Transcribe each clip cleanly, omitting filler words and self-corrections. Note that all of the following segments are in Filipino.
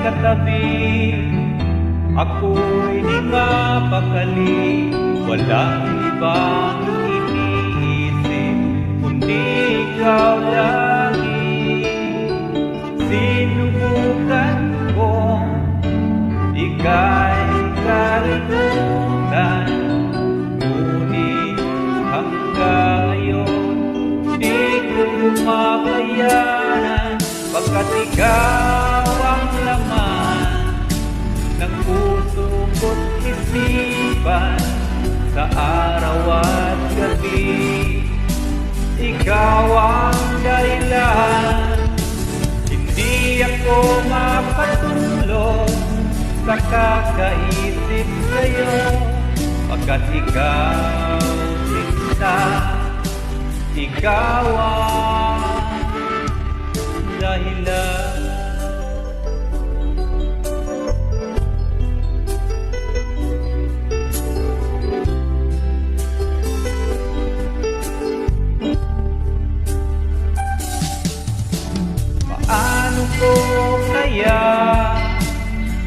katabi, ako'y di mapakali. Walang ibang iniisip kundi ikaw lagi. Sinubukan ko ika'y kalimutan, ngunit hanggang ngayon di ko makayanan, pagkat ikaw ang laman ng puso ko't isipan sa araw at gabi. Ikaw ang dahilan, hindi ako makatulog sa kakaisip sa'yo, pagkat ikaw sinta, ikaw ang dahilan. Paano ko kaya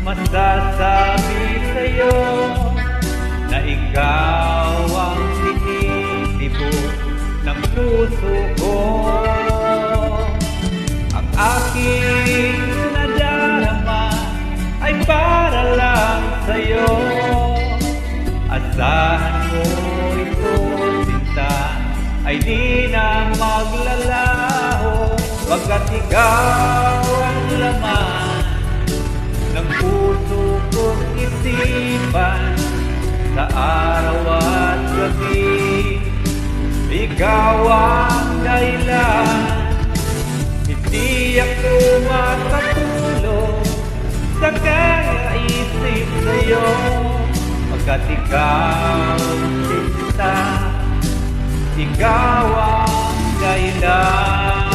masasabi sa'yo na ikaw ang tinitibok ng puso ko? Ang aking nadarama ay para lang sa'yo. Asahan mo ito, sinta, ay di na maglalaho, pagkat ikaw ang laman ng puso ko't isipan sa araw at gabi. Ikaw ang dahilan, hindi ako makatulog sa kakaisip sa'yo, pagkat ikaw sinta, ikaw ang dahilan.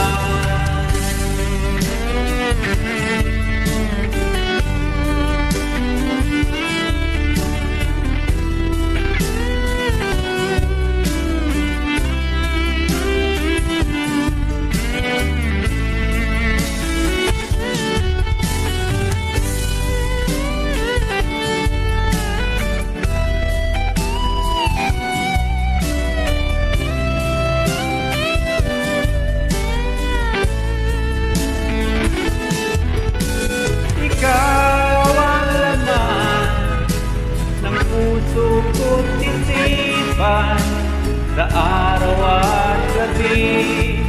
Sa araw at gabi,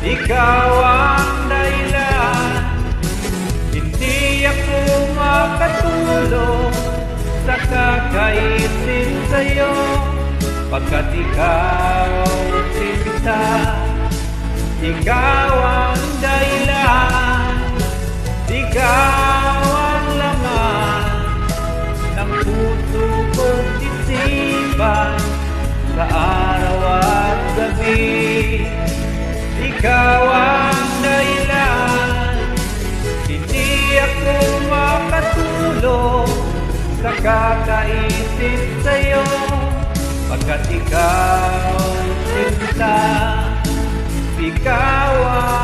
ikaw ang dahilan, hindi ako makatulog sa kakaisip sa'yo, pagkat ikaw sinta, ikaw ang dahilan, ikaw ang laman ng puso ko't isipan sa araw at gabi. Ikaw ang dahilan, hindi ako makatulog sa kakaisip sa'yo, pagkat ikaw sinta, ikaw ang